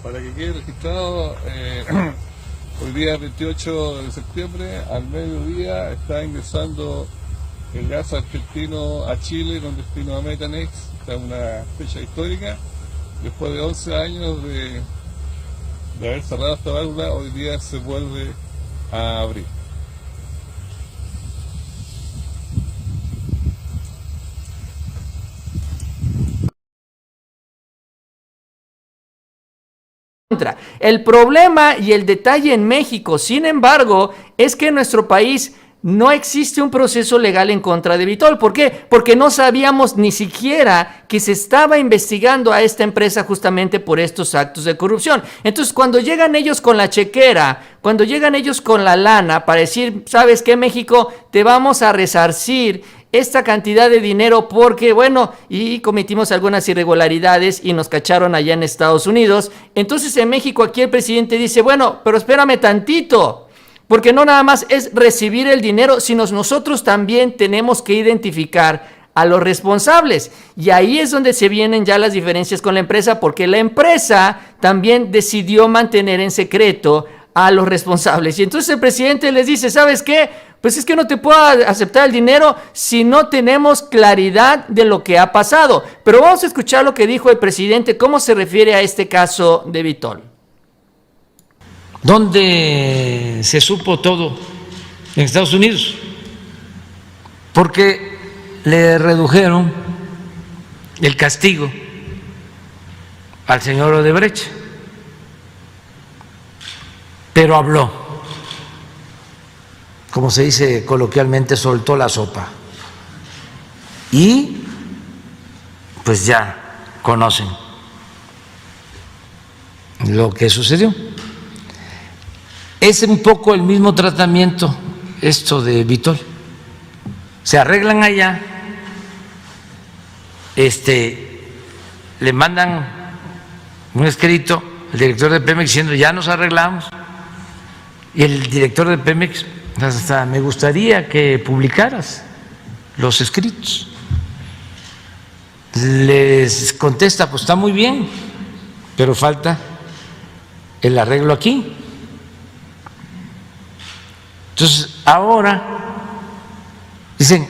Para que quede registrado, hoy día 28 de septiembre, al mediodía, está ingresando el gas argentino a Chile con destino a Metanex. Esta es una fecha histórica. Después de 11 años de haber cerrado esta válvula, hoy día se vuelve a abrir. El problema y el detalle en México, sin embargo, es que en nuestro país no existe un proceso legal en contra de Vitol. ¿Por qué? Porque no sabíamos ni siquiera que se estaba investigando a esta empresa justamente por estos actos de corrupción. Entonces, cuando llegan ellos con la chequera, cuando llegan ellos con la lana para decir, ¿sabes qué, México? Te vamos a resarcir esta cantidad de dinero porque, bueno, y cometimos algunas irregularidades y nos cacharon allá en Estados Unidos. Entonces, en México, aquí el presidente dice, bueno, pero espérame tantito, porque no nada más es recibir el dinero, sino nosotros también tenemos que identificar a los responsables. Y ahí es donde se vienen ya las diferencias con la empresa, porque la empresa también decidió mantener en secreto a los responsables. Y entonces el presidente les dice, ¿sabes qué? Pues es que no te puedo aceptar el dinero si no tenemos claridad de lo que ha pasado. Pero vamos a escuchar lo que dijo el presidente, cómo se refiere a este caso de Vitol. ¿Dónde se supo todo? En Estados Unidos. Porque le redujeron el castigo al señor Odebrecht, pero habló, como se dice coloquialmente, soltó la sopa. Y pues ya conocen lo que sucedió. Es un poco el mismo tratamiento esto de Vitol. Se arreglan allá, le mandan un escrito al director de Pemex diciendo ya nos arreglamos, y el director de Pemex, hasta me gustaría que publicaras los escritos. Les contesta, pues está muy bien, pero falta el arreglo aquí. Entonces ahora dicen,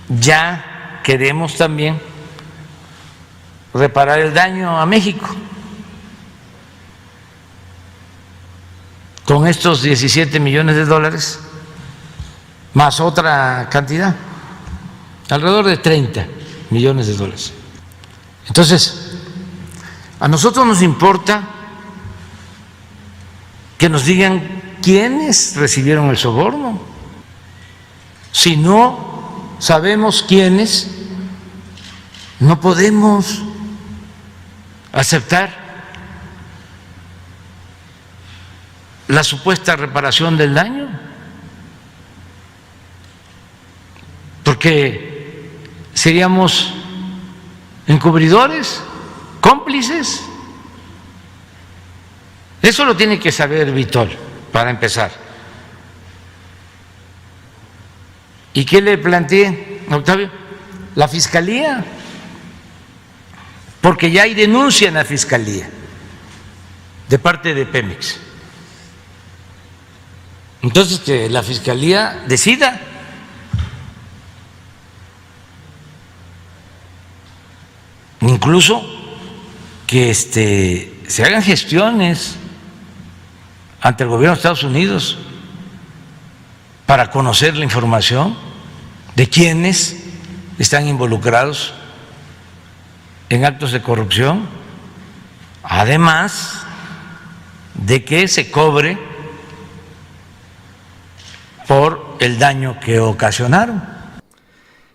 ya queremos también reparar el daño a México con estos 17 millones de dólares más otra cantidad, alrededor de 30 millones de dólares. Entonces, a nosotros nos importa que nos digan quiénes recibieron el soborno. Si no sabemos quiénes, no podemos aceptar la supuesta reparación del daño, porque seríamos encubridores, cómplices. Eso lo tiene que saber Vitol, para empezar. ¿Y qué le planteé, Octavio? La Fiscalía, porque ya hay denuncia en la Fiscalía de parte de Pemex. Entonces, que la Fiscalía decida. Incluso que se hagan gestiones ante el gobierno de Estados Unidos para conocer la información de quienes están involucrados en actos de corrupción, además de que se cobre por el daño que ocasionaron.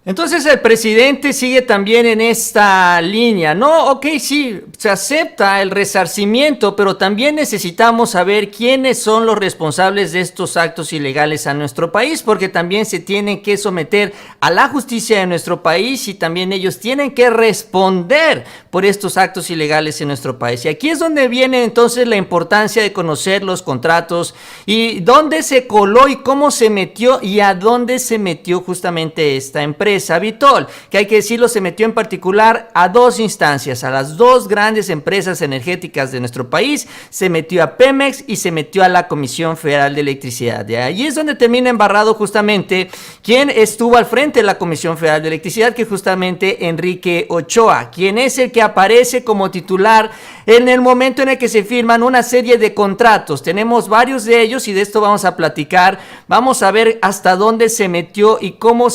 Entonces el presidente sigue también en esta línea, ¿no? Ok, sí, se acepta el resarcimiento, pero también necesitamos saber quiénes son los responsables de estos actos ilegales a nuestro país, porque también se tienen que someter a la justicia de nuestro país y también ellos tienen que responder por estos actos ilegales en nuestro país. Y aquí es donde viene entonces la importancia de conocer los contratos y dónde se coló y cómo se metió y a dónde se metió justamente esta empresa. empresa Vitol, que hay que decirlo, se metió en particular a dos instancias, a las dos grandes empresas energéticas de nuestro país, se metió a Pemex y se metió a la Comisión Federal de Electricidad. De ahí es donde termina embarrado justamente quien estuvo al frente de la Comisión Federal de Electricidad, que es justamente Enrique Ochoa, quien es el que aparece como titular en el momento en el que se firman una serie de contratos. Tenemos varios de ellos y de esto vamos a platicar. Vamos a ver hasta dónde se metió y cómo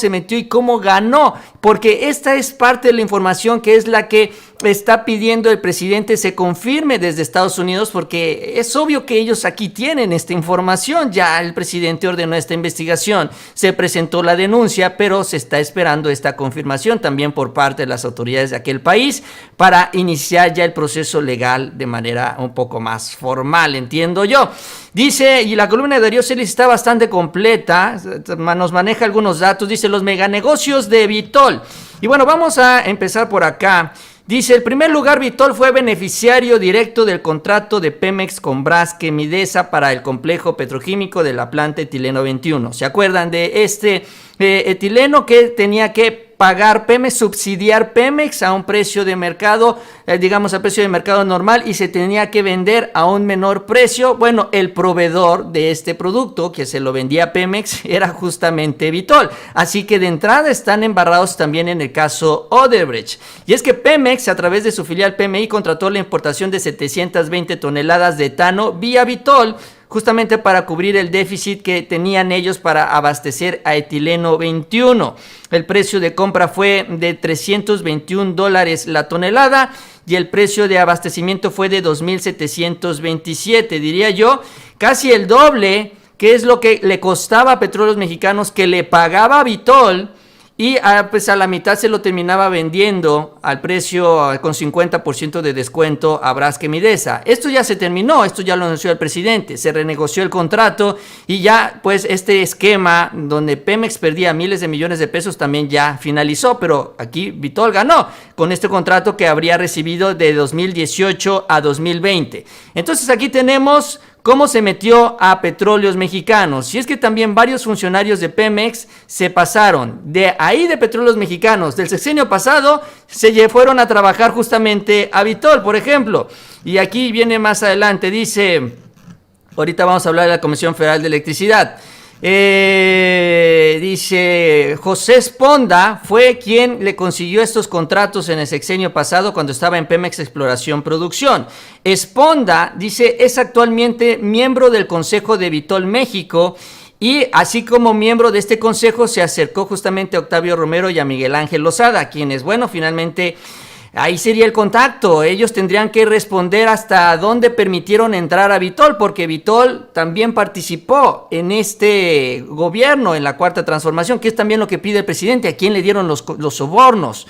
ganó, porque esta es parte de la información que es la que está pidiendo el presidente se confirme desde Estados Unidos, porque es obvio que ellos aquí tienen esta información. Ya el presidente ordenó esta investigación, se presentó la denuncia, pero se está esperando esta confirmación también por parte de las autoridades de aquel país para iniciar ya el proceso legal de manera un poco más formal, entiendo yo. Dice, y la columna de Darío Celis está bastante completa, nos maneja algunos datos, dice los meganegocios de Vitol. Y bueno, vamos a empezar por acá. Dice, en primer lugar, Vitol fue beneficiario directo del contrato de Pemex con Braskem Midesa para el complejo petroquímico de la planta Etileno 21. ¿Se acuerdan de este etileno que tenía que pagar Pemex, subsidiar Pemex a un precio de mercado, digamos a precio de mercado normal, y se tenía que vender a un menor precio? Bueno, el proveedor de este producto que se lo vendía a Pemex era justamente Vitol. Así que de entrada están embarrados también en el caso Odebrecht. Y es que Pemex, a través de su filial PMI, contrató la importación de 720 toneladas de etano vía Vitol, justamente para cubrir el déficit que tenían ellos para abastecer a Etileno 21. El precio de compra fue de $321 la tonelada y el precio de abastecimiento fue de 2,727, diría yo, casi el doble, que es lo que le costaba a Petróleos Mexicanos, que le pagaba a Vitol, y pues a la mitad se lo terminaba vendiendo al precio con 50% de descuento a Braskem Midesa. Esto ya se terminó, esto ya lo anunció el presidente, se renegoció el contrato y ya pues este esquema donde Pemex perdía miles de millones de pesos también ya finalizó, pero aquí Vitol ganó con este contrato que habría recibido de 2018 a 2020. Entonces aquí tenemos cómo se metió a Petróleos Mexicanos. Y es que también varios funcionarios de Pemex se pasaron de ahí de Petróleos Mexicanos del sexenio pasado, se fueron a trabajar justamente a Vitol, por ejemplo. Y aquí viene más adelante, dice, ahorita vamos a hablar de la Comisión Federal de Electricidad. Dice, José Esponda fue quien le consiguió estos contratos en el sexenio pasado cuando estaba en Pemex Exploración Producción. Esponda, dice, es actualmente miembro del Consejo de Vitol México, y así como miembro de este consejo se acercó justamente a Octavio Romero y a Miguel Ángel Lozada, quienes, bueno, finalmente ahí sería el contacto. Ellos tendrían que responder hasta dónde permitieron entrar a Vitol, porque Vitol también participó en este gobierno, en la Cuarta Transformación, que es también lo que pide el presidente, a quién le dieron los sobornos.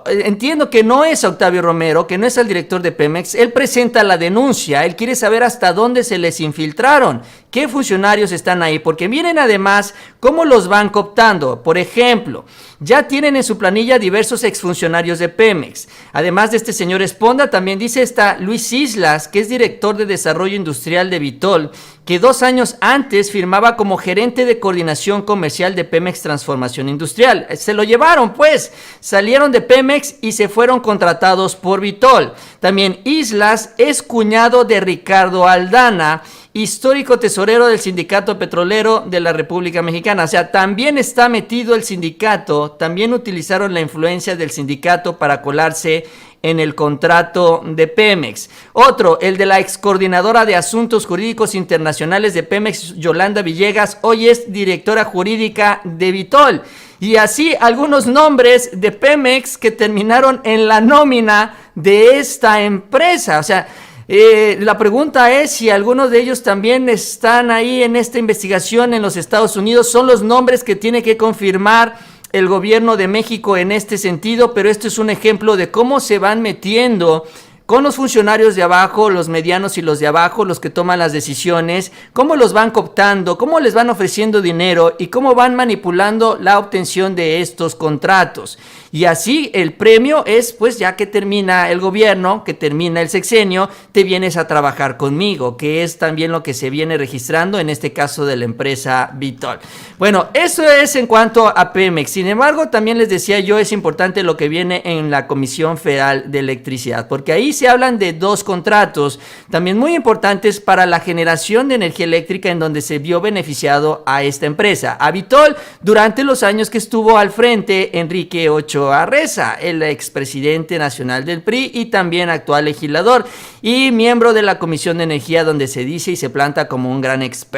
Entiendo que no es a Octavio Romero, que no es al director de Pemex. Él presenta la denuncia, él quiere saber hasta dónde se les infiltraron, qué funcionarios están ahí, porque miren además cómo los van cooptando. Por ejemplo, ya tienen en su planilla diversos exfuncionarios de Pemex. Además de este señor Esponda, también dice está Luis Islas, que es director de Desarrollo Industrial de Vitol, que 2 años antes firmaba como gerente de coordinación comercial de Pemex Transformación Industrial. Se lo llevaron, pues, salieron de Pemex y se fueron contratados por Vitol. También Islas es cuñado de Ricardo Aldana, histórico tesorero del Sindicato Petrolero de la República Mexicana. O sea, también está metido el sindicato, también utilizaron la influencia del sindicato para colarse en el contrato de Pemex. Otro, el de la ex coordinadora de Asuntos Jurídicos Internacionales de Pemex, Yolanda Villegas, hoy es directora jurídica de Vitol. Y así algunos nombres de Pemex que terminaron en la nómina de esta empresa. O sea, la pregunta es si algunos de ellos también están ahí en esta investigación en los Estados Unidos. Son los nombres que tiene que confirmar el gobierno de México en este sentido, pero esto es un ejemplo de cómo se van metiendo con los funcionarios de abajo, los medianos y los de abajo, los que toman las decisiones, cómo los van cooptando, cómo les van ofreciendo dinero y cómo van manipulando la obtención de estos contratos. Y así el premio es, pues ya que termina el gobierno, que termina el sexenio, te vienes a trabajar conmigo, que es también lo que se viene registrando en este caso de la empresa Vitol. Bueno, eso es en cuanto a Pemex. Sin embargo, también les decía yo, es importante lo que viene en la Comisión Federal de Electricidad, porque ahí se hablan de dos contratos también muy importantes para la generación de energía eléctrica, en donde se vio beneficiado a esta empresa, a Vitol, durante los años que estuvo al frente Enrique Ochoa Reza, el expresidente nacional del PRI y también actual legislador y miembro de la Comisión de Energía, donde se dice y se planta como un gran experto.